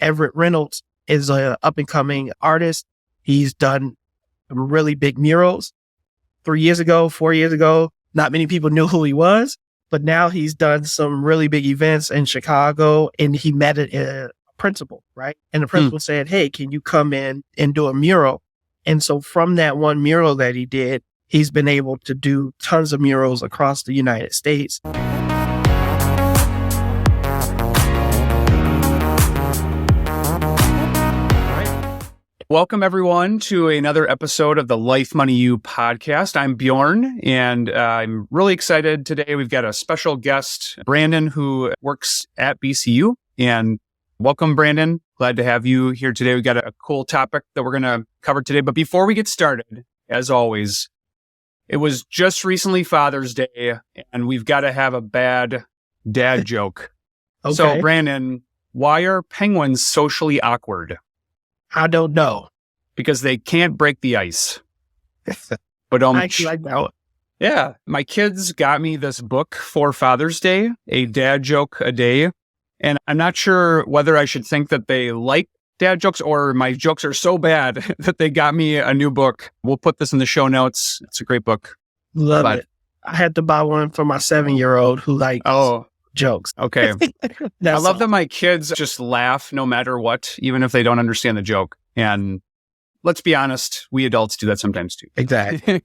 Everett Reynolds is an up-and-coming artist. He's done some really big murals. 3 years ago, 4 years ago, not many people knew who he was, but now he's done some really big events in Chicago, and he met a principal, right? And the principal said, hey, can you come in and do a mural? And so from that one mural that he did, he's been able to do tons of murals across the United States. Welcome, everyone, to another episode of the Life Money You podcast. I'm Bjorn, and I'm really excited today. We've got a special guest, Brandon, who works at BCU. And welcome, Brandon. Glad to have you here today. We've got a cool topic that we're going to cover today. But before we get started, as always, it was just recently Father's Day, and we've got to have a bad dad joke. Okay. So, Brandon, why are penguins socially awkward? I don't know. Because they can't break the ice. But I actually like that one. Yeah, my kids got me this book for Father's Day, A Dad Joke a Day. And I'm not sure whether I should think that they like dad jokes or my jokes are so bad that they got me a new book. We'll put this in the show notes. It's a great book. Love it. I had to buy one for my 7-year-old who likes jokes. Okay. I love that my kids just laugh no matter what, even if they don't understand the joke. And let's be honest, we adults do that sometimes too. Exactly.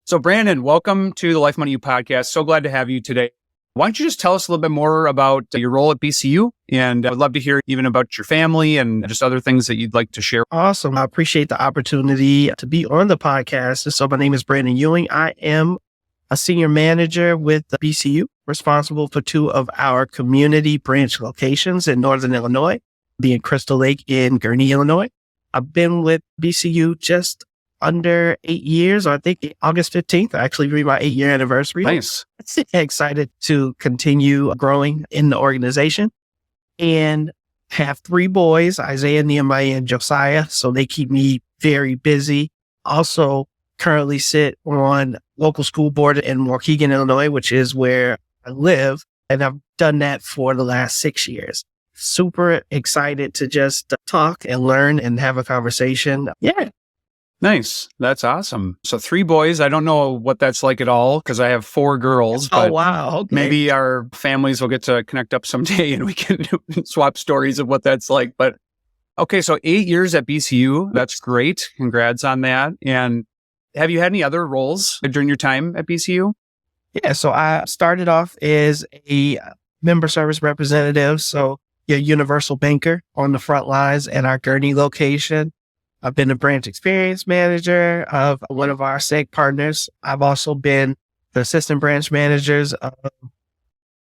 So Brandon, welcome to the Life Money You podcast. So glad to have you today. Why don't you just tell us a little bit more about your role at BCU? And I would love to hear even about your family and just other things that you'd like to share. Awesome. I appreciate the opportunity to be on the podcast. So my name is Brandon Ewing. I am a senior manager with BCU, responsible for 2 of our community branch locations in Northern Illinois, being Crystal Lake in Gurnee, Illinois. I've been with BCU just under 8 years. I think August 15th, actually be my 8-year anniversary. Nice. Excited to continue growing in the organization and have 3 boys, Isaiah, Nehemiah, and Josiah. So they keep me very busy. Also currently sit on local school board in Waukegan, Illinois, which is where I live. And I've done that for the last 6 years. Super excited to just talk and learn and have a conversation. Yeah. Nice. That's awesome. So 3 boys. I don't know what that's like at all because I have 4 girls. Oh, wow. Okay. Maybe our families will get to connect up someday and we can swap stories of what that's like. But okay, so 8 years at BCU. That's great. Congrats on that. And have you had any other roles during your time at BCU? Yeah, so I started off as a member service representative, so a universal banker on the front lines at our Gurnee location. I've been a branch experience manager of one of our SEG partners. I've also been the assistant branch managers of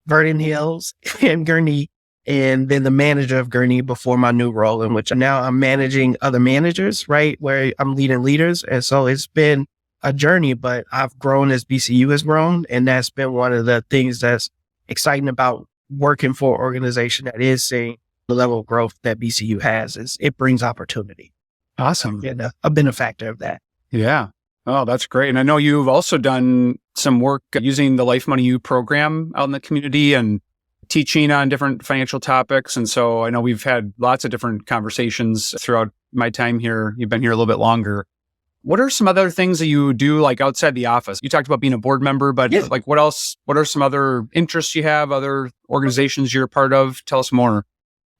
Vernon Hills and Gurnee, and then the manager of Gurnee before my new role, in which now I'm managing other managers, right, where I'm leading leaders. And so it's been a journey, but I've grown as BCU has grown. And that's been one of the things that's exciting about working for an organization that is seeing the level of growth that BCU has, is it brings opportunity. Awesome. And a benefactor of that. Yeah. Oh, that's great. And I know you've also done some work using the Life Money You program out in the community and teaching on different financial topics. And so I know we've had lots of different conversations throughout my time here. You've been here a little bit longer. What are some other things that you do like outside the office? You talked about being a board member, but like what else? What are some other interests you have, other organizations you're a part of? Tell us more.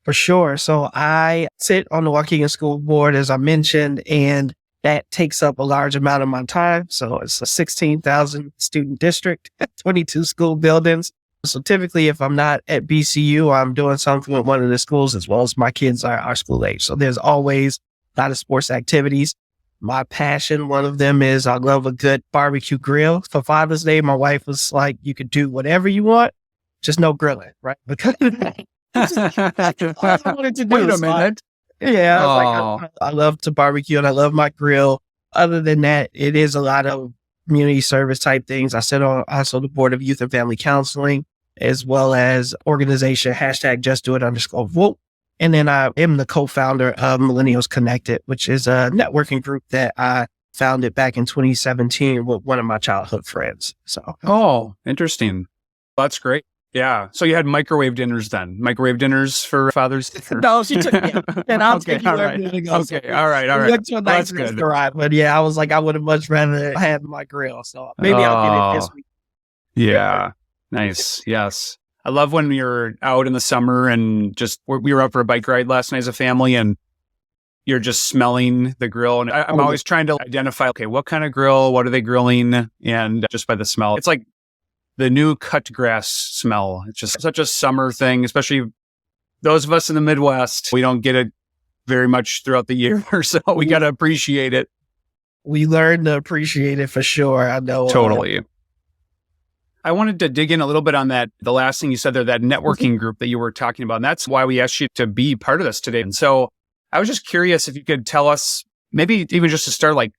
For sure. So I sit on the Waukegan School Board, as I mentioned, and that takes up a large amount of my time. So it's a 16,000 student district, 22 school buildings. So typically, if I'm not at BCU, I'm doing something with one of the schools, as well as my kids are school age. So there's always a lot of sports activities. My passion, one of them is I love a good barbecue grill. For Father's Day, my wife was like, you could do whatever you want, just no grilling, right? Because all I wanted to do. Wait a minute. Yeah, I love to barbecue and I love my grill. Other than that, it is a lot of community service type things. I sit on also the board of youth and family counseling, as well as organization #JustDoIt_Vote. And then I am the co-founder of Millennials Connected, which is a networking group that I founded back in 2017 with one of my childhood friends. So, oh, interesting. That's great. Yeah. So you had microwave dinners then? Microwave dinners for Father's Day? No, she took me, and I'll Okay. take you All where right. you want to go. So Okay. All right. All we right. went to a Well, nice that's good. restaurant, but yeah, I was like, I would have much rather had my grill. So maybe I'll get it this Oh, week. yeah. Nice. Yes. I love when you're out in the summer and we were out for a bike ride last night as a family, and you're just smelling the grill. And I'm Oh, always trying to identify, okay, what kind of grill? What are they grilling? And just by the smell, it's like the new cut grass smell. It's just such a summer thing, especially those of us in the Midwest. We don't get it very much throughout the year, so we got to appreciate it. we learned to appreciate it for sure. I know. Totally. I wanted to dig in a little bit on that. The last thing you said there, that networking group that you were talking about. And that's why we asked you to be part of this today. And so I was just curious if you could tell us, maybe even just to start, like,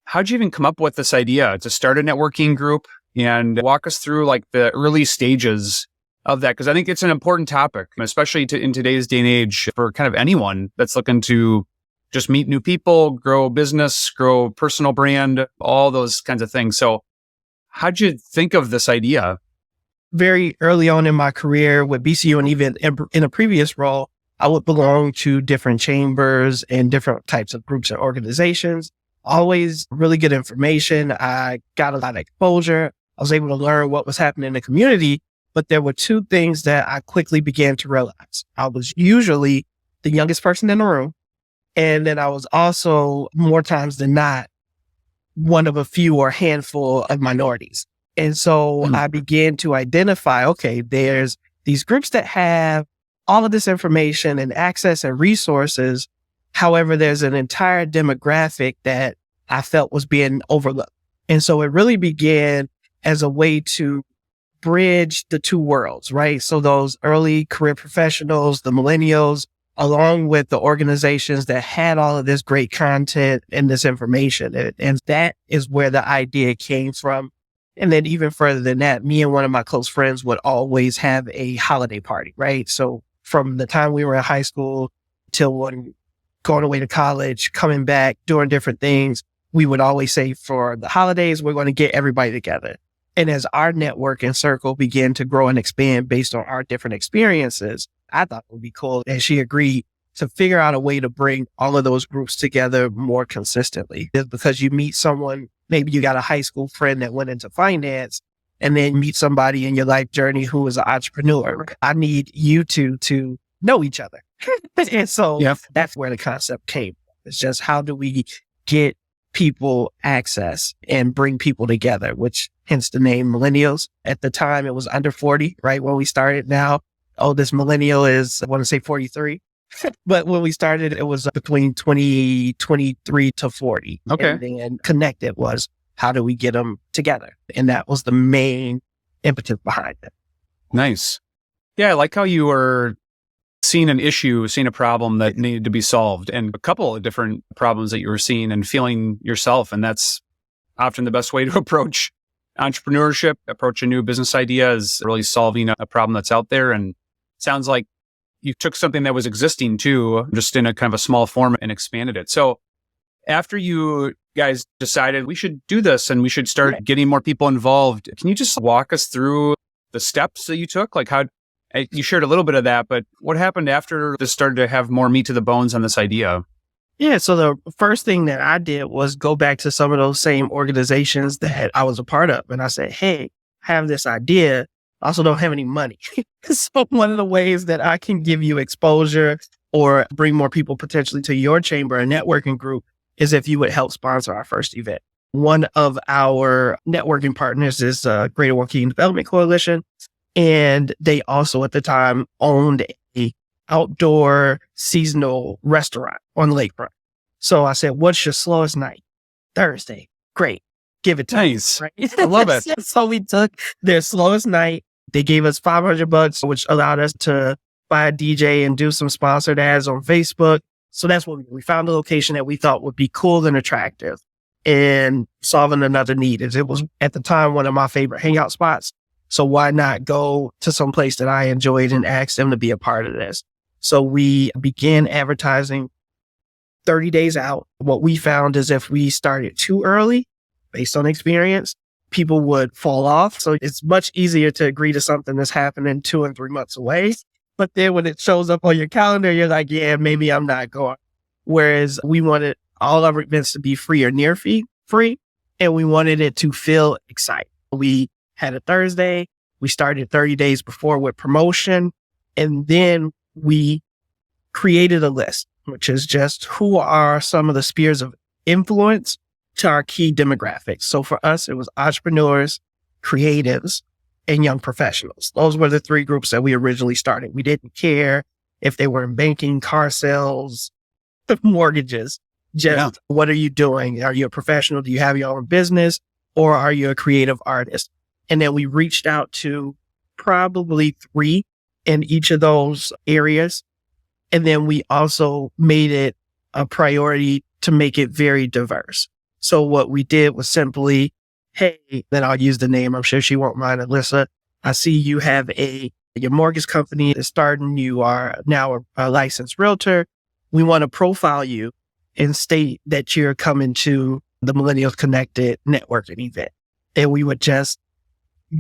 how'd you even come up with this idea to start a networking group, and walk us through like the early stages of that? Because I think it's an important topic, especially in today's day and age, for kind of anyone that's looking to just meet new people, grow business, grow personal brand, all those kinds of things. So how'd you think of this idea? Very early on in my career with BCU, and even in a previous role, I would belong to different chambers and different types of groups and organizations. Always really good information. I got a lot of exposure. I was able to learn what was happening in the community, but there were two things that I quickly began to realize. I was usually the youngest person in the room. And then I was also, more times than not, one of a few or handful of minorities. And so I began to identify, okay, there's these groups that have all of this information and access and resources. However, there's an entire demographic that I felt was being overlooked. And so it really began as a way to bridge the two worlds, right? So those early career professionals, the millennials, along with the organizations that had all of this great content and this information. And that is where the idea came from. And then even further than that, me and one of my close friends would always have a holiday party, right? So from the time we were in high school till when going away to college, coming back, doing different things, we would always say for the holidays, we're going to get everybody together. And as our network and circle began to grow and expand based on our different experiences, I thought it would be cool, and she agreed, to figure out a way to bring all of those groups together more consistently. It's because you meet someone, maybe you got a high school friend that went into finance, and then meet somebody in your life journey who is an entrepreneur. I need you two to know each other. And so that's where the concept came. It's just, how do we get people access and bring people together, which hence the name millennials. At the time, it was under 40, right? When we started. Now, oldest millennial is, I want to say 43. But when we started, it was between 23 to 40. Okay. And then connected was, how do we get them together? And that was the main impetus behind it. Nice. Yeah, I like how you were seeing an issue, seeing a problem that needed to be solved, and a couple of different problems that you were seeing and feeling yourself. And that's often the best way to approach entrepreneurship, approach a new business idea, is really solving a problem that's out there. And it sounds like you took something that was existing too, just in a kind of a small form, and expanded it. So after you guys decided we should do this and we should start getting more people involved, can you just walk us through the steps that you took? Like, how you shared a little bit of that, but what happened after this started to have more meat to the bones on this idea? Yeah. So the first thing that I did was go back to some of those same organizations that I was a part of. And I said, hey, I have this idea. I also don't have any money. So one of the ways that I can give you exposure or bring more people potentially to your chamber and networking group is if you would help sponsor our first event. One of our networking partners is Greater Waukegan Development Coalition. And they also at the time owned a outdoor seasonal restaurant on the lakefront. So I said, what's your slowest night? Thursday. Great. Give it to Nice. me. Right? I love it. So we took their slowest night. They gave us $500, which allowed us to buy a DJ and do some sponsored ads on Facebook. So that's what we found, a location that we thought would be cool and attractive and solving another need. It was at the time one of my favorite hangout spots. So why not go to some place that I enjoyed and ask them to be a part of this? So we began advertising 30 days out. What we found is if we started too early, based on experience, people would fall off. So it's much easier to agree to something that's happening 2 and 3 months away. But then when it shows up on your calendar, you're like, yeah, maybe I'm not going. Whereas we wanted all our events to be free or near free, and we wanted it to feel exciting. We had a Thursday. We started 30 days before with promotion, and then we created a list, which is just who are some of the spheres of influence to our key demographics. So for us, it was entrepreneurs, creatives, and young professionals. Those were the 3 groups that we originally started. We didn't care if they were in banking, car sales, mortgages. Just what are you doing? Are you a professional? Do you have your own business? Or are you a creative artist? And then we reached out to probably 3 in each of those areas. And then we also made it a priority to make it very diverse. So what we did was simply, hey, then I'll use the name. I'm sure she won't mind, Alyssa. I see you have your mortgage company is starting. You are now a licensed realtor. We want to profile you and state that you're coming to the Millennials Connected networking event. And we would just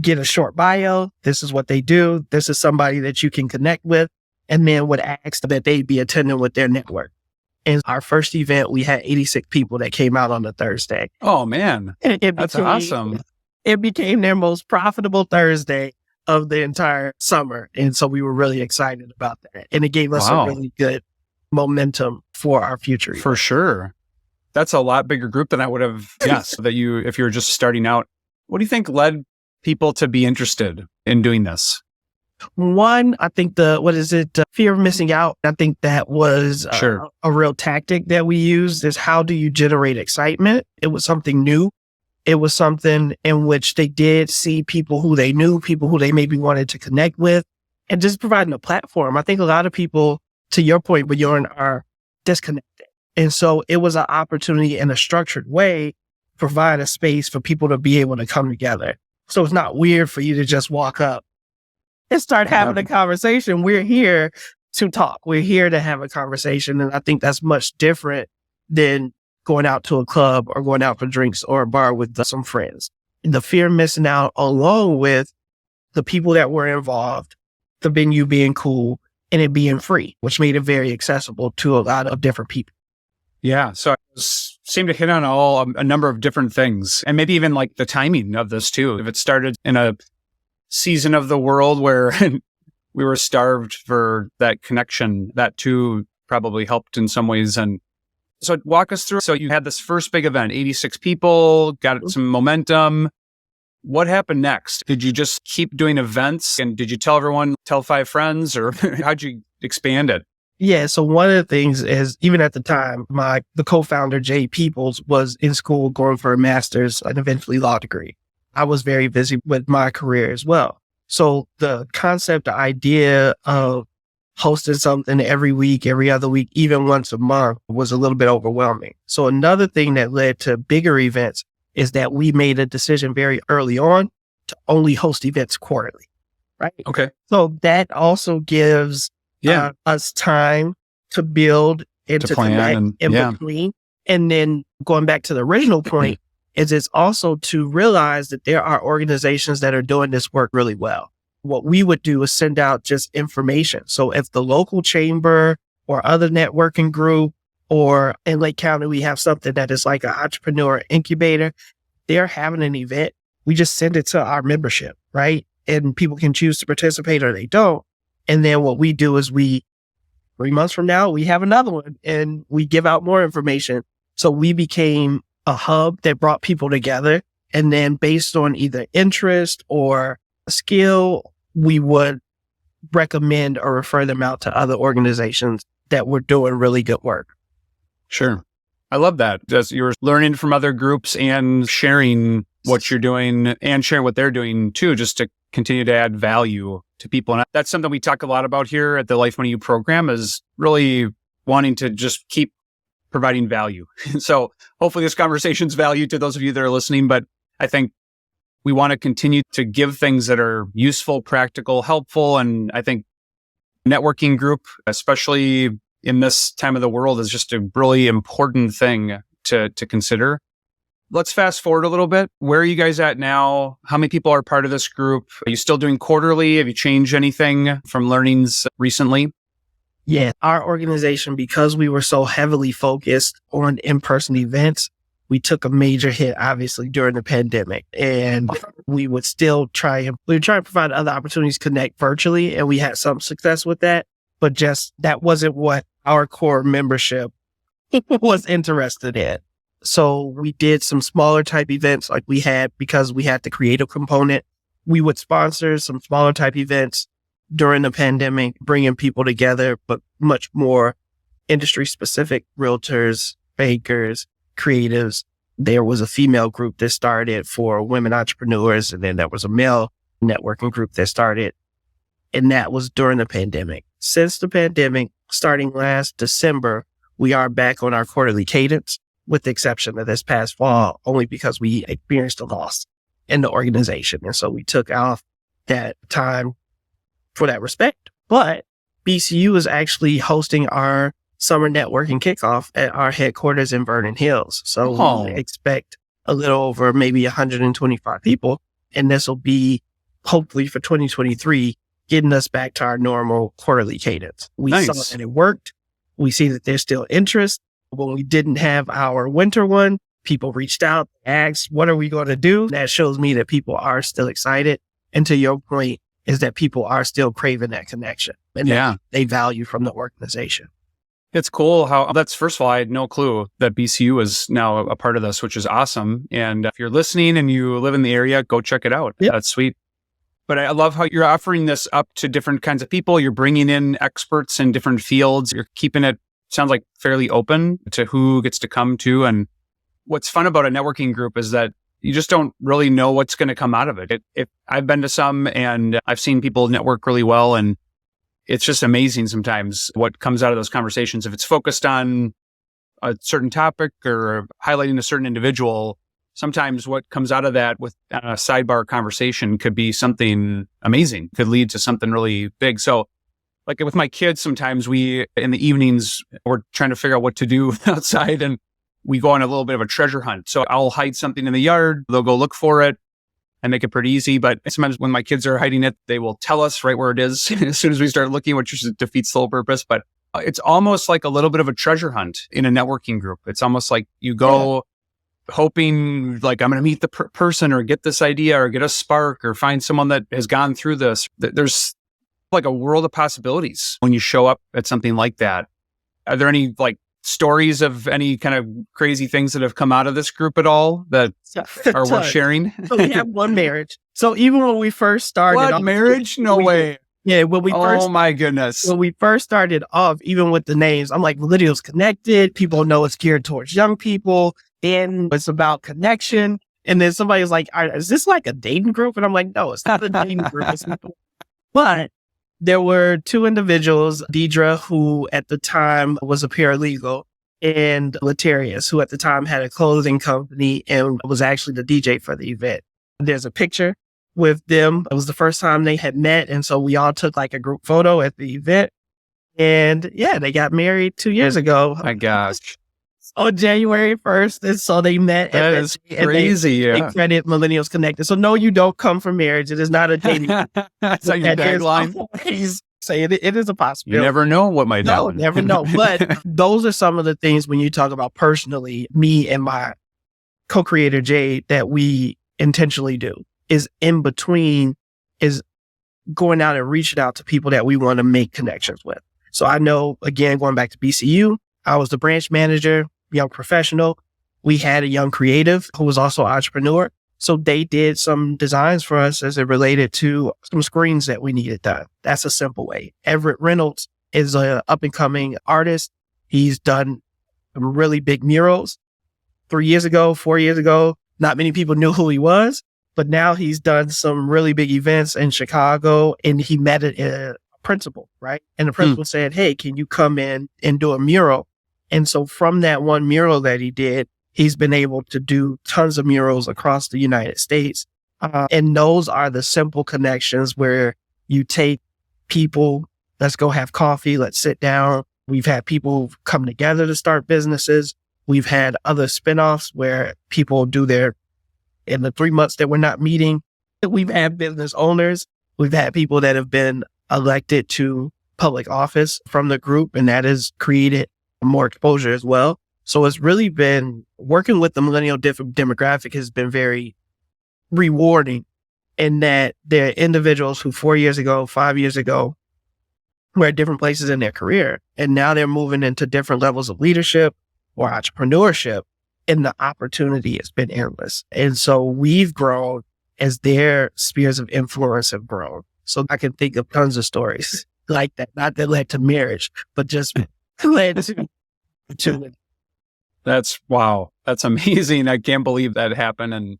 get a short bio. This is what they do. This is somebody that you can connect with. And then would ask that they be attending with their network. In our first event, we had 86 people that came out on the Thursday. Oh, man. That's awesome. It became their most profitable Thursday of the entire summer. And so we were really excited about that. And it gave us a really good momentum for our future. For sure. That's a lot bigger group than I would have guessed that if you were just starting out. What do you think led people to be interested in doing this? One, I think fear of missing out. I think that was a real tactic that we used is how do you generate excitement? It was something new. It was something in which they did see people who they knew, people who they maybe wanted to connect with, and just providing a platform. I think a lot of people, to your point, Bjorn, are disconnected. And so it was an opportunity in a structured way to provide a space for people to be able to come together. So it's not weird for you to just walk up and start having a conversation. We're here to talk. We're here to have a conversation. And I think that's much different than going out to a club or going out for drinks or a bar with some friends. The fear of missing out, along with the people that were involved, the venue being cool, and it being free, which made it very accessible to a lot of different people. Yeah. So it seemed to hit on a number of different things, and maybe even like the timing of this too. If it started in a season of the world where we were starved for that connection, that too probably helped in some ways. And so walk us through. So you had this first big event, 86 people, got some momentum. What happened next? Did you just keep doing events? And did you tell 5 friends, or how'd you expand it? Yeah. So one of the things is, even at the time, the co-founder, Jay Peoples, was in school going for a master's and eventually law degree. I was very busy with my career as well. So the concept, the idea of hosting something every week, every other week, even once a month was a little bit overwhelming. So another thing that led to bigger events is that we made a decision very early on to only host events quarterly, right? Okay. So that also gives us time to build and to connect in between. And then going back to the original point, is it's also to realize that there are organizations that are doing this work really well. What we would do is send out just information. So if the local chamber or other networking group, or in Lake County, we have something that is like an entrepreneur incubator, they're having an event, we just send it to our membership, right? And people can choose to participate or they don't. And then what we do is 3 months from now, we have another one and we give out more information. So we became a hub that brought people together. And then based on either interest or skill, we would recommend or refer them out to other organizations that were doing really good work. Sure. I love that. As you're learning from other groups and sharing what you're doing and sharing what they're doing too, just to continue to add value to people. And that's something we talk a lot about here at the Life Money U program, is really wanting to just keep providing value. So hopefully this conversation's value to those of you that are listening, but I think we want to continue to give things that are useful, practical, helpful. And I think networking group, especially in this time of the world, is just a really important thing to consider. let's fast forward a little bit. Where are you guys at now? How many people are part of this group? Are you still doing quarterly? Have you changed anything from learnings recently? Yeah, our organization, because we were so heavily focused on in-person events, we took a major hit, obviously, during the pandemic. And we would still try to provide other opportunities to connect virtually. And we had some success with that, but just that wasn't what our core membership was interested in. So we did some smaller type events like we had, because we had the creative component. We would sponsor some smaller type events during the pandemic, bringing people together, but much more industry specific: realtors, bankers, creatives. There was a female group that started for women entrepreneurs, and then there was a male networking group that started, and that was during the pandemic. Since the pandemic, starting last December, we are back on our quarterly cadence, with the exception of this past fall, only because we experienced a loss in the organization. And so we took off that time for that respect. But BCU is actually hosting our summer networking kickoff at our headquarters in Vernon Hills. So we expect a little over maybe 125 people. And this will be hopefully for 2023, getting us back to our normal quarterly cadence. We saw that it worked. We see that there's still interest. When we didn't have our winter one, people reached out, asked, what are we going to do? That shows me that people are still excited. And to your point, is that people are still craving that connection and that they value from the organization. It's cool how that's, first of all, I had no clue that BCU is now a part of this, which is awesome. And if you're listening and you live in the area, go check it out. Yep. That's sweet. But I love how you're offering this up to different kinds of people. You're bringing in experts in different fields. You're keeping it, sounds like, fairly open to who gets to come to. And what's fun about a networking group is that you just don't really know what's going to come out of it. I've been to some and I've seen people network really well, and it's just amazing sometimes what comes out of those conversations. If it's focused on a certain topic or highlighting a certain individual, sometimes what comes out of that with a sidebar conversation could be something amazing, could lead to something really big. So like with my kids, sometimes we, in the evenings, we're trying to figure out what to do outside, and we go on a little bit of a treasure hunt. So I'll hide something in the yard. They'll go look for it and make it pretty easy. But sometimes when my kids are hiding it, they will tell us right where it is as soon as we start looking, which just defeats the whole purpose. But it's almost like a little bit of a treasure hunt in a networking group. It's almost like you go hoping like, I'm going to meet the person or get this idea or get a spark or find someone that has gone through this. There's like a world of possibilities when you show up at something like that. Are there any like stories of any kind of crazy things that have come out of this group at all that are worth sharing? So we have one marriage. So even when we first started off, marriage? No way. Yeah, when we first, oh my goodness. When we first started off, even with the names, I'm like, Millennials Connected. People know it's geared towards young people, and it's about connection. And then somebody was like, is this like a dating group? And I'm like, no, it's not a dating group. But there were two individuals, Deidre, who at the time was a paralegal, and Latarius, who at the time had a clothing company and was actually the DJ for the event. There's a picture with them. It was the first time they had met. And so we all took like a group photo at the event. And yeah, they got married 2 years ago. My gosh. On January 1st. And so they met. That is crazy. They credit Millennials Connected. So no, you don't come from marriage. It is not a dating. That's like your tagline. Say it is a possibility. You never know what might happen. No, never know. But those are some of the things when you talk about personally, me and my co-creator Jade, that we intentionally do is in between is going out and reaching out to people that we want to make connections with. So I know, again, going back to BCU, I was the branch manager, young professional. We had a young creative who was also an entrepreneur. So they did some designs for us as it related to some screens that we needed done. That's a simple way. Everett Reynolds is an up and coming artist. He's done some really big murals 3 years ago, 4 years ago. Not many people knew who he was, but now he's done some really big events in Chicago, and he met a principal, right? And the principal said, hey, can you come in and do a mural? And so from that one mural that he did, he's been able to do tons of murals across the United States. And those are the simple connections where you take people, let's go have coffee, let's sit down. We've had people come together to start businesses. We've had other spinoffs where people in the 3 months that we're not meeting, we've had business owners. We've had people that have been elected to public office from the group, and that has created more exposure as well. So it's really been working with the millennial demographic has been very rewarding in that there are individuals who 4 years ago, 5 years ago, were at different places in their career. And now they're moving into different levels of leadership or entrepreneurship. And the opportunity has been endless. And so we've grown as their spheres of influence have grown. So I can think of tons of stories like that, not that led to marriage, but just led to That's wow. That's amazing. I can't believe that happened. And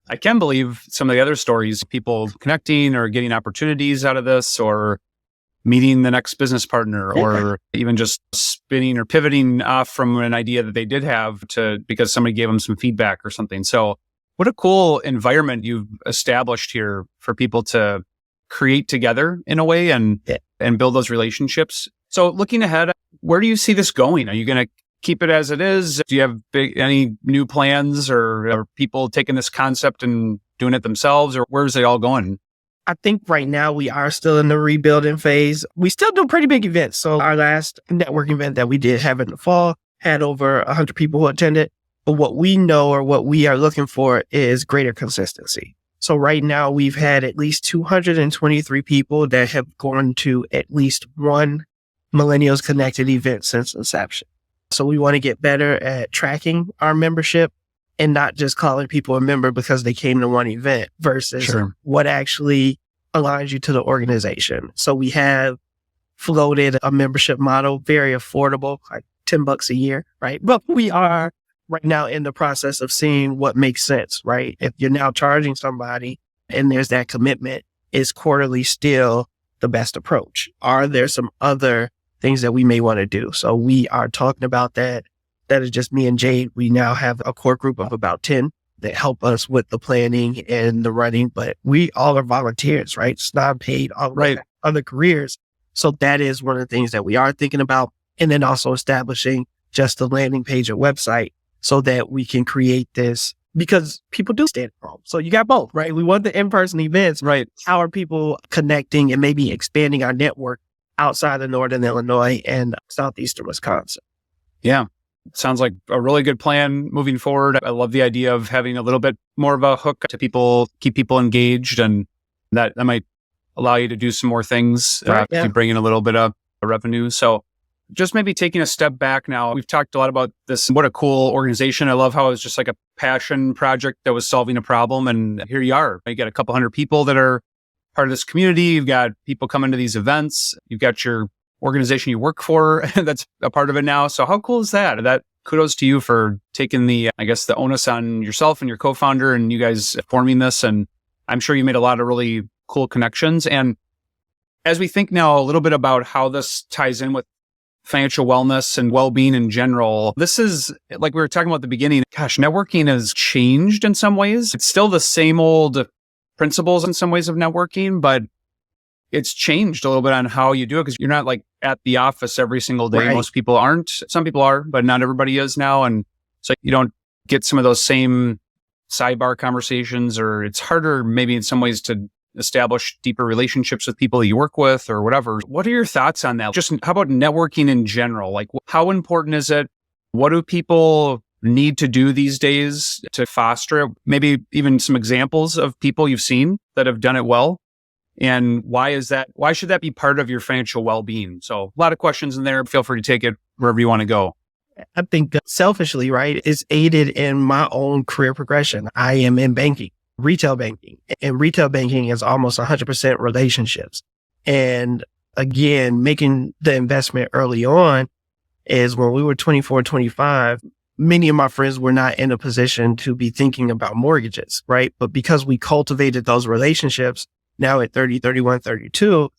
I can believe some of the other stories, people connecting or getting opportunities out of this or meeting the next business partner or even just spinning or pivoting off from an idea that they did have to because somebody gave them some feedback or something. So what a cool environment you've established here for people to create together in a way and build those relationships. So looking ahead, where do you see this going? Are you going to keep it as it is? Do you have any new plans or are people taking this concept and doing it themselves or where's it all going? I think right now we are still in the rebuilding phase. We still do pretty big events. So our last networking event that we did have in the fall had over 100 people who attended. But what we know or what we are looking for is greater consistency. So right now we've had at least 223 people that have gone to at least one Millennials Connected event since inception. So we want to get better at tracking our membership and not just calling people a member because they came to one event versus what actually aligns you to the organization. So we have floated a membership model, very affordable, like $10 a year, right? But we are right now in the process of seeing what makes sense, right? If you're now charging somebody and there's that commitment, is quarterly still the best approach? Are there some other things that we may want to do? So we are talking about that. That is just me and Jade. We now have a core group of about 10 that help us with the planning and the running, but we all are volunteers, right? It's not paid, all right, other careers. So that is one of the things that we are thinking about. And then also establishing just a landing page or website so that we can create this because people do stay at home. So you got both, right? We want the in-person events, right? How are people connecting and maybe expanding our network outside of Northern Illinois and Southeastern Wisconsin? Yeah. Sounds like a really good plan moving forward. I love the idea of having a little bit more of a hook to people, keep people engaged, and that might allow you to do some more things if you bring in a little bit of revenue. So just maybe taking a step back now, we've talked a lot about this. What a cool organization. I love how it's just like a passion project that was solving a problem. And here you are. You got a couple hundred people that are part of this community. You've got people coming to these events. You've got your organization you work for that's a part of it now. So how cool is that? That kudos to you for taking the onus on yourself and your co-founder and you guys forming this. And I'm sure you made a lot of really cool connections. And as we think now a little bit about how this ties in with financial wellness and well-being in general, this is like we were talking about at the beginning. Gosh, networking has changed in some ways. It's still the same old principles in some ways of networking, but it's changed a little bit on how you do it because you're not like at the office every single day. Right. Most people aren't. Some people are, but not everybody is now. And so you don't get some of those same sidebar conversations, or it's harder maybe in some ways to establish deeper relationships with people you work with or whatever. What are your thoughts on that? Just how about networking in general? Like how important is it? What do people need to do these days to foster it? Maybe even some examples of people you've seen that have done it well. And why is that? Why should that be part of your financial well-being? So a lot of questions in there. Feel free to take it wherever you want to go. I think selfishly, right, it's aided in my own career progression. I am in banking, retail banking, and retail banking is almost 100% relationships. And again, making the investment early on is when we were 24, 25, many of my friends were not in a position to be thinking about mortgages, right? But because we cultivated those relationships, now at 30, 31, 32,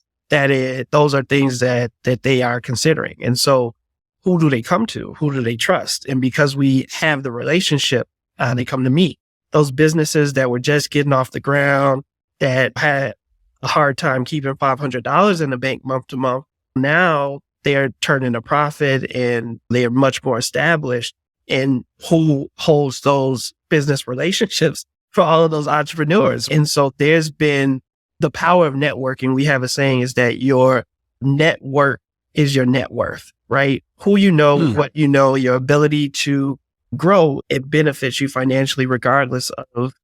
those are things that they are considering. And so who do they come to? Who do they trust? And because we have the relationship, they come to me. Those businesses that were just getting off the ground, that had a hard time keeping $500 in the bank month to month, now they're turning a profit and they are much more established. and who holds those business relationships for all of those entrepreneurs. And so there's been the power of networking. We have a saying is that your network is your net worth, right? Who you know, what you know, your ability to grow, it benefits you financially regardless of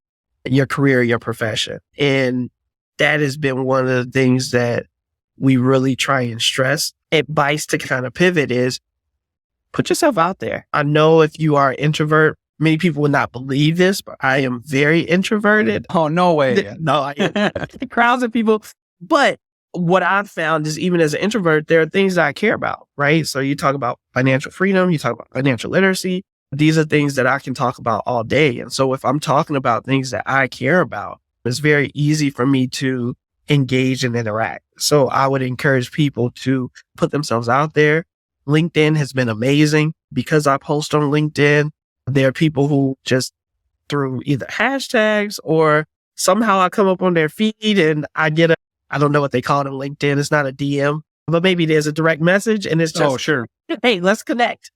your career, your profession. And that has been one of the things that we really try and stress. Advice to kind of pivot is put yourself out there. I know if you are an introvert, many people would not believe this, but I am very introverted. Oh, no way. No, I am. Crowds of people. But what I've found is even as an introvert, there are things that I care about, right? So you talk about financial freedom, you talk about financial literacy. These are things that I can talk about all day. And so if I'm talking about things that I care about, it's very easy for me to engage and interact. So I would encourage people to put themselves out there. LinkedIn has been amazing because I post on LinkedIn. There are people who just through either hashtags or somehow I come up on their feed and I get I don't know what they call it on LinkedIn. It's not a DM, but maybe there's a direct message and it's just, oh, sure. Hey, let's connect.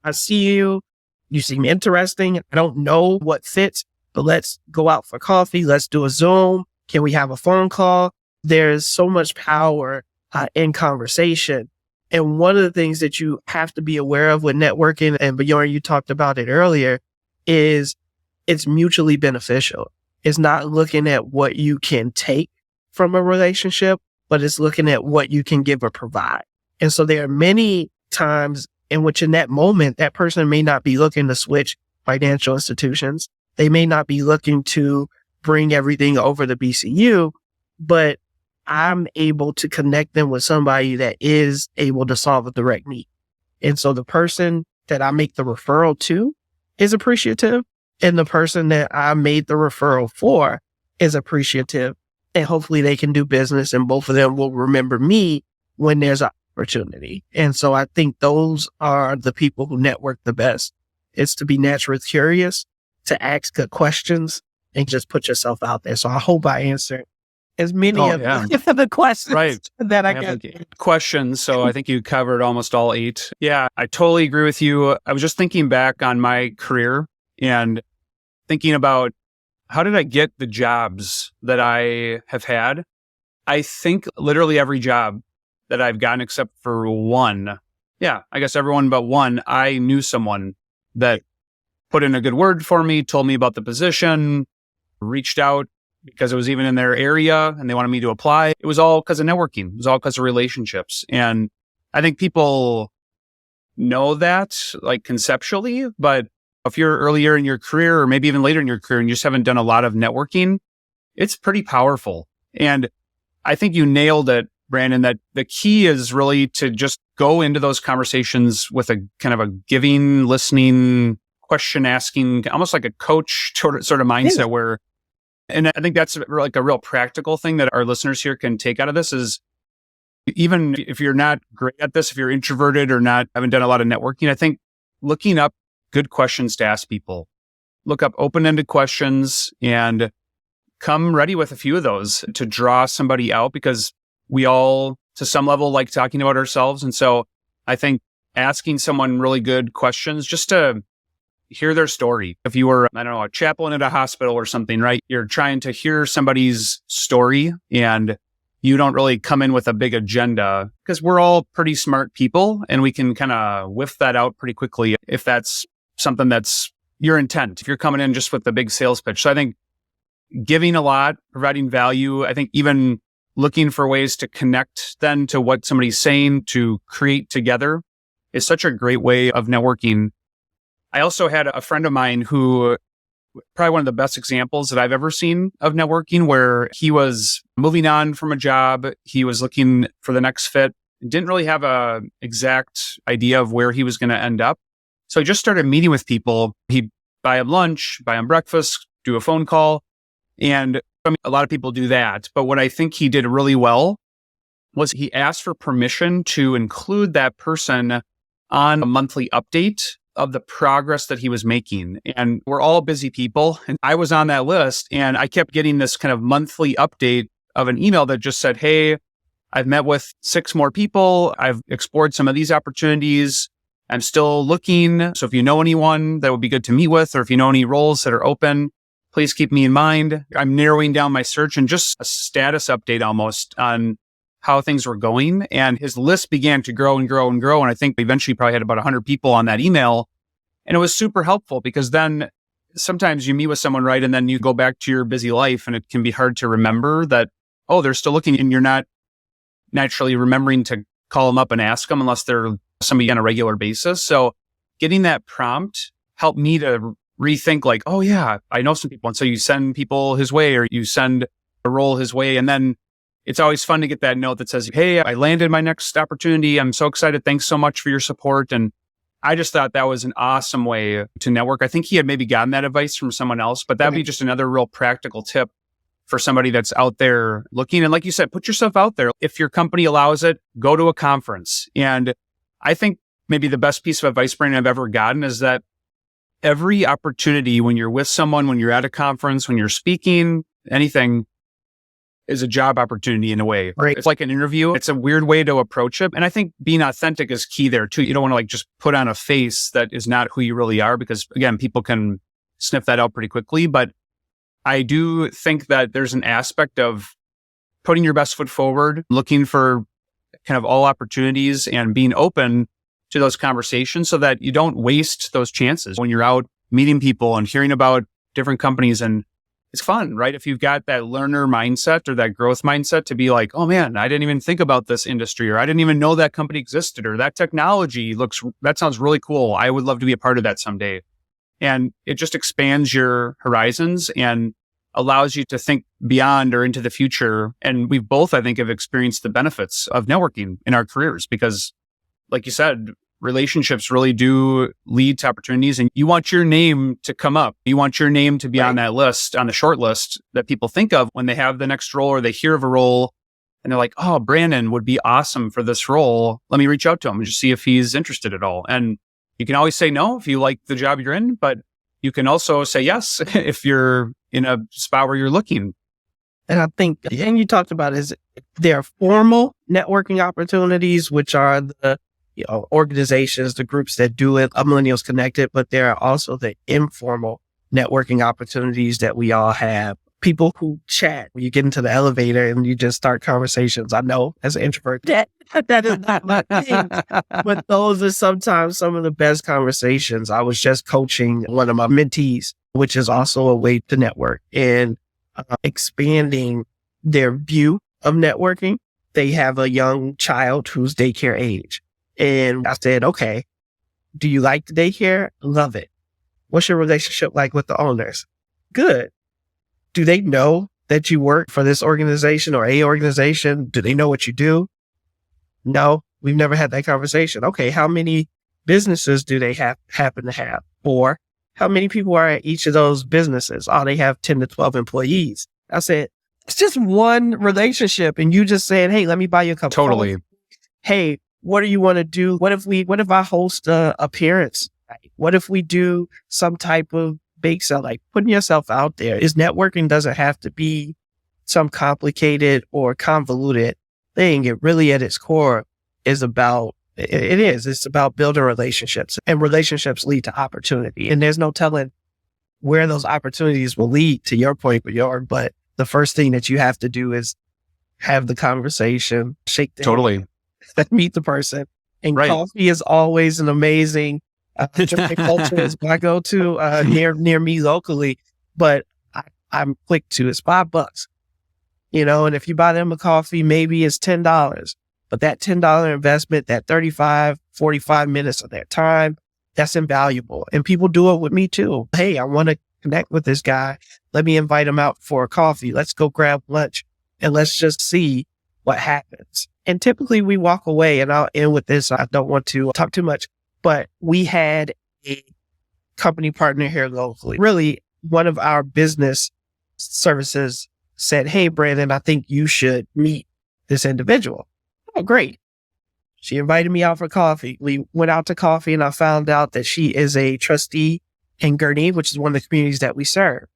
I see you. You seem interesting. I don't know what fits, but let's go out for coffee. Let's do a Zoom. Can we have a phone call? There's so much power in conversation. And one of the things that you have to be aware of with networking, and Bjorn, you talked about it earlier, is it's mutually beneficial. It's not looking at what you can take from a relationship, but it's looking at what you can give or provide. And so there are many times in which in that moment, that person may not be looking to switch financial institutions. They may not be looking to bring everything over to BCU, but I'm able to connect them with somebody that is able to solve a direct need. And so the person that I make the referral to is appreciative, and the person that I made the referral for is appreciative. And hopefully they can do business and both of them will remember me when there's an opportunity. And so I think those are the people who network the best. It's to be naturally curious, to ask good questions, and just put yourself out there. So I hope I answered as many of the questions that I got. Questions. So I think you covered almost all 8. Yeah, I totally agree with you. I was just thinking back on my career and thinking about how did I get the jobs that I have had? I think literally every job that I've gotten except for one. Yeah, I guess everyone but one. I knew someone that put in a good word for me, told me about the position, reached out because it was even in their area and they wanted me to apply. It was all because of networking. It was all because of relationships. And I think people know that like conceptually, but if you're earlier in your career or maybe even later in your career and you just haven't done a lot of networking, it's pretty powerful. And I think you nailed it, Brandon, that the key is really to just go into those conversations with a kind of a giving, listening, question asking, almost like a coach sort of mindset where, and I think that's like a real practical thing that our listeners here can take out of this is even if you're not great at this, if you're introverted or not, haven't done a lot of networking, I think looking up good questions to ask people, look up open-ended questions and come ready with a few of those to draw somebody out because we all, to some level, like talking about ourselves. And so I think asking someone really good questions just to hear their story. If you were, I don't know, a chaplain at a hospital or something, right? You're trying to hear somebody's story and you don't really come in with a big agenda because we're all pretty smart people and we can kind of whiff that out pretty quickly if that's something that's your intent, if you're coming in just with the big sales pitch. So I think giving a lot, providing value, I think even looking for ways to connect then to what somebody's saying to create together is such a great way of networking. I also had a friend of mine who probably one of the best examples that I've ever seen of networking where he was moving on from a job. He was looking for the next fit, didn't really have a exact idea of where he was going to end up. So he just started meeting with people. He'd buy them lunch, buy them breakfast, do a phone call. And I mean, a lot of people do that. But what I think he did really well was he asked for permission to include that person on a monthly update of the progress that he was making. And we're all busy people. And I was on that list and I kept getting this kind of monthly update of an email that just said, hey, I've met with 6 more people. I've explored some of these opportunities. I'm still looking. So if you know anyone that would be good to meet with, or if you know any roles that are open, please keep me in mind. I'm narrowing down my search, and just a status update almost on how things were going. And his list began to grow and grow and grow. And I think eventually probably had about 100 people on that email. And it was super helpful because then sometimes you meet with someone, right? And then you go back to your busy life, and it can be hard to remember that, oh, they're still looking, and you're not naturally remembering to call them up and ask them unless they're somebody on a regular basis. So getting that prompt helped me to rethink like, oh yeah, I know some people. And so you send people his way, or you send a role his way. And then it's always fun to get that note that says, hey, I landed my next opportunity. I'm so excited. Thanks so much for your support. And I just thought that was an awesome way to network. I think he had maybe gotten that advice from someone else, but that'd be just another real practical tip for somebody that's out there looking. And like you said, put yourself out there. If your company allows it, go to a conference. And I think maybe the best piece of advice, Brandon, I've ever gotten is that every opportunity when you're with someone, when you're at a conference, when you're speaking, anything is a job opportunity in a way. Right. It's like an interview. It's a weird way to approach it. And I think being authentic is key there too. You don't want to like just put on a face that is not who you really are, because again, people can sniff that out pretty quickly. But I do think that there's an aspect of putting your best foot forward, looking for kind of all opportunities and being open to those conversations so that you don't waste those chances when you're out meeting people and hearing about different companies. And it's fun, right? If you've got that learner mindset or that growth mindset to be like, oh man, I didn't even think about this industry, or I didn't even know that company existed, or that technology that sounds really cool. I would love to be a part of that someday. And it just expands your horizons and allows you to think beyond or into the future. And we've both, I think, have experienced the benefits of networking in our careers because, like you said, relationships really do lead to opportunities, and you want your name to come up. You want your name to be on that list, on the short list that people think of when they have the next role or they hear of a role and they're like, oh, Brandon would be awesome for this role. Let me reach out to him and just see if he's interested at all. And you can always say no if you like the job you're in, but you can also say yes if you're in a spot where you're looking. And I think, and you talked about is there are formal networking opportunities, which are the organizations, the groups that do it, Millennials Connected, but there are also the informal networking opportunities that we all have. People who chat when you get into the elevator and you just start conversations. I know as an introvert, that is not my thing, but those are sometimes some of the best conversations. I was just coaching one of my mentees, which is also a way to network and expanding their view of networking. They have a young child who's daycare age. And I said, okay, do you like the daycare? Love it. What's your relationship like with the owners? Good. Do they know that you work for this organization or a organization? Do they know what you do? No, we've never had that conversation. Okay, how many businesses do they happen to have? Or how many people are at each of those businesses? Oh, they have 10 to 12 employees. I said, it's just one relationship. And you just said, hey, let me buy you a cup of coffee. Hey, what do you want to do? What if I host a appearance? What if we do some type of bake sale? Like putting yourself out there. Is networking doesn't have to be some complicated or convoluted thing. It really at its core is about, it's about building relationships, and relationships lead to opportunity. And there's no telling where those opportunities will lead, to your point, Bjorn. But the first thing that you have to do is have the conversation, shake the hand, meet the person. And coffee is always an amazing culture. Is my go-to near me locally, but I'm quick to. It's $5, and if you buy them a coffee, maybe it's $10. But that $10 investment, that 35, 45 minutes of their time, that's invaluable. And people do it with me too. Hey, I want to connect with this guy. Let me invite him out for a coffee. Let's go grab lunch and let's just see what happens. And typically we walk away, and I'll end with this. I don't want to talk too much, but we had a company partner here locally. Really, one of our business services said, hey, Brandon, I think you should meet this individual. Oh, great. She invited me out for coffee. We went out to coffee, and I found out that she is a trustee in Gurney, which is one of the communities that we serve.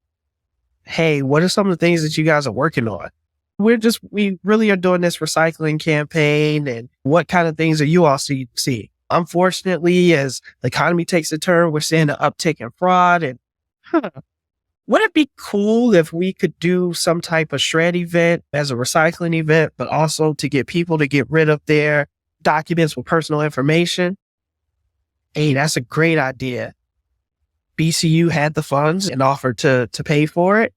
Hey, what are some of the things that you guys are working on? We really are doing this recycling campaign, and what kind of things are you all see? Unfortunately, as the economy takes a turn, we're seeing an uptick in fraud. And would it be cool if we could do some type of shred event as a recycling event, but also to get people to get rid of their documents with personal information? Hey, that's a great idea. BCU had the funds and offered to pay for it.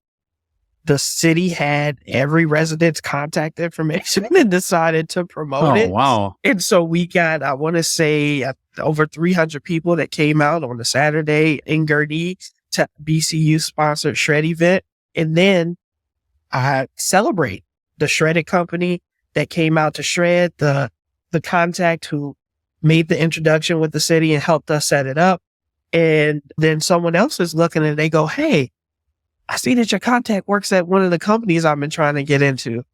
The city had every resident's contact information and decided to promote it. Wow. And so we got, I want to say, over 300 people that came out on a Saturday in Gurnee to BCU sponsored shred event. And then I celebrate the shredded company that came out to shred, the contact who made the introduction with the city and helped us set it up. And then someone else is looking and they go, hey, I see that your contact works at one of the companies I've been trying to get into.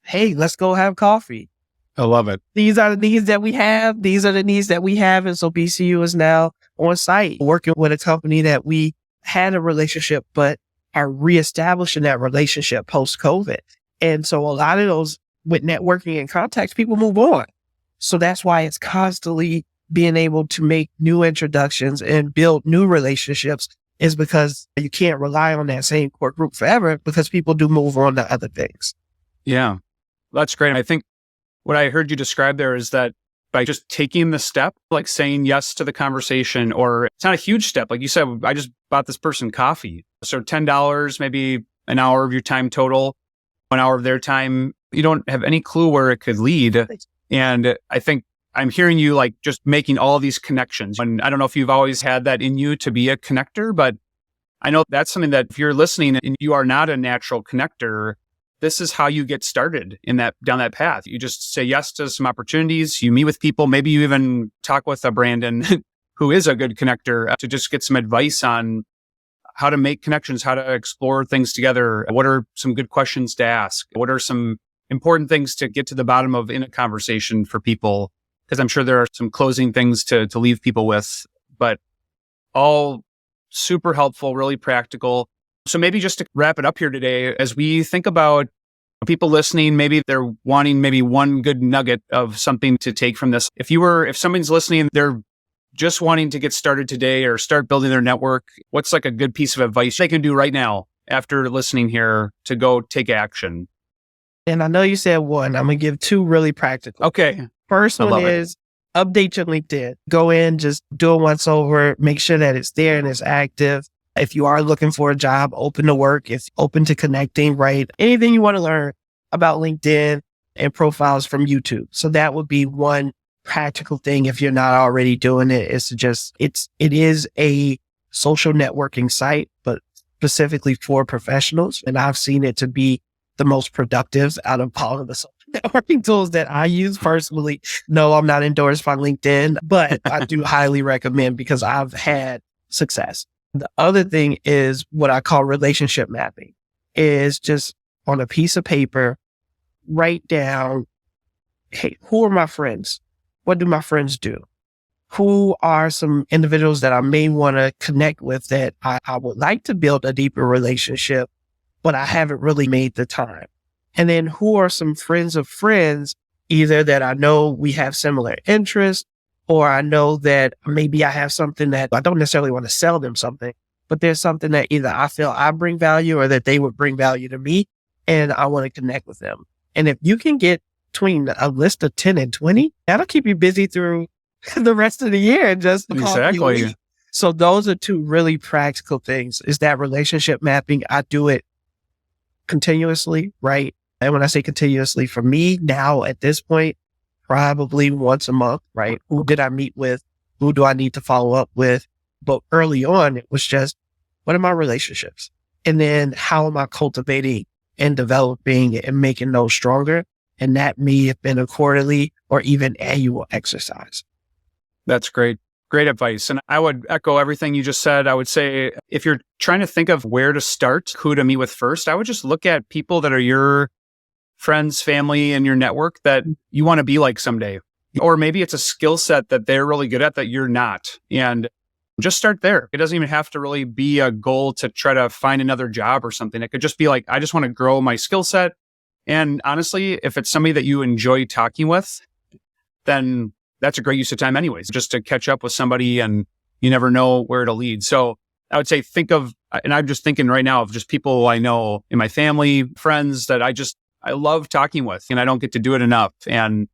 Hey, let's go have coffee. I love it. These are the needs that we have. These are the needs that we have. And so BCU is now on site working with a company that we had a relationship, but are reestablishing that relationship post-COVID. And so a lot of those with networking and contacts, people move on. So that's why it's constantly being able to make new introductions and build new relationships, is because you can't rely on that same core group forever, because people do move on to other things. Yeah, that's great. I think what I heard you describe there is that by just taking the step, like saying yes to the conversation, or it's not a huge step. Like you said, I just bought this person coffee. So $10, maybe an hour of your time total, 1 hour of their time. You don't have any clue where it could lead. And I think I'm hearing you like just making all of these connections. And I don't know if you've always had that in you to be a connector, but I know that's something that if you're listening and you are not a natural connector, this is how you get started down that path. You just say yes to some opportunities. You meet with people. Maybe you even talk with a Brandon who is a good connector to just get some advice on how to make connections, how to explore things together. What are some good questions to ask? What are some important things to get to the bottom of in a conversation for people? Because I'm sure there are some closing things to leave people with, but all super helpful, really practical. So maybe just to wrap it up here today, as we think about people listening, maybe they're wanting maybe one good nugget of something to take from this. If somebody's listening, they're just wanting to get started today or start building their network, what's like a good piece of advice they can do right now after listening here to go take action? And I know you said one. I'm going to give two really practical. Okay. First one is update your LinkedIn. Go in, just do a once over, make sure that it's there and it's active. If you are looking for a job, open to work, it's open to connecting, right? Anything you want to learn about LinkedIn and profiles from YouTube. So that would be one practical thing if you're not already doing it, is to just, it is a social networking site, but specifically for professionals. And I've seen it to be the most productive out of all of the social networking tools that I use personally. No, I'm not endorsed by LinkedIn, but I do highly recommend because I've had success. The other thing is what I call relationship mapping, is just on a piece of paper, write down, hey, who are my friends? What do my friends do? Who are some individuals that I may want to connect with that I would like to build a deeper relationship, but I haven't really made the time? And then who are some friends of friends, either that I know we have similar interests, or I know that maybe I have something that I don't necessarily want to sell them something, but there's something that either I feel I bring value or that they would bring value to me, and I want to connect with them. And if you can get between a list of 10 and 20, that'll keep you busy through the rest of the year and just exactly. So those are two really practical things, is that relationship mapping. I do it continuously, right? And when I say continuously, for me now at this point, probably once a month, right? Who did I meet with? Who do I need to follow up with? But early on, it was just, what are my relationships? And then how am I cultivating and developing and making those stronger? And that may have been a quarterly or even annual exercise. That's great. Great advice. And I would echo everything you just said. I would say if you're trying to think of where to start, who to meet with first, I would just look at people that are your friends, family, and your network that you want to be like someday. Or maybe it's a skill set that they're really good at that you're not. And just start there. It doesn't even have to really be a goal to try to find another job or something. It could just be like, I just want to grow my skill set. And honestly, if it's somebody that you enjoy talking with, then that's a great use of time anyways, just to catch up with somebody, and you never know where it'll lead. So I would say and I'm just thinking right now of just people I know in my family, friends that I love talking with, and I don't get to do it enough. And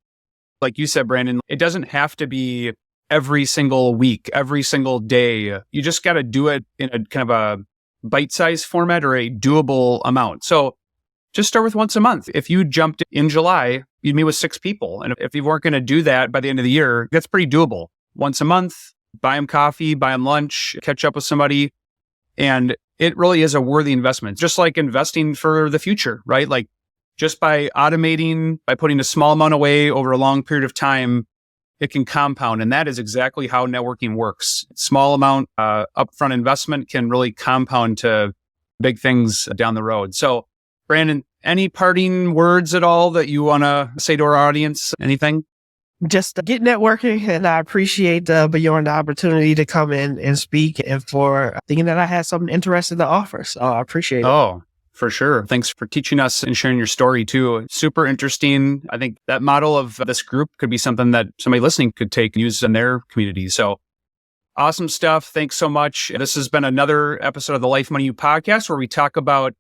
like you said, Brandon, it doesn't have to be every single week, every single day. You just got to do it in a kind of a bite-sized format or a doable amount. So just start with once a month. If you jumped in July, you'd meet with 6 people. And if you weren't going to do that by the end of the year, that's pretty doable. Once a month, buy them coffee, buy them lunch, catch up with somebody. And it really is a worthy investment, just like investing for the future, right? Like just by automating, by putting a small amount away over a long period of time, it can compound. And that is exactly how networking works. Small amount upfront investment can really compound to big things down the road. So Brandon, any parting words at all that you want to say to our audience? Anything? Just get networking, and I appreciate Bjorn the opportunity to come in and speak, and for thinking that I had something interesting to offer. So I appreciate it. Oh, for sure. Thanks for teaching us and sharing your story too. Super interesting. I think that model of this group could be something that somebody listening could take and use in their community. So awesome stuff. Thanks so much. This has been another episode of the Life Money U podcast, where we talk about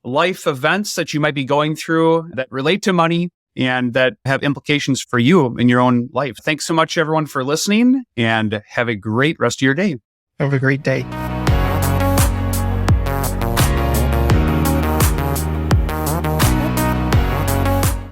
life events that you might be going through that relate to money and that have implications for you in your own life. Thanks so much, everyone, for listening, and have a great rest of your day. Have a great day.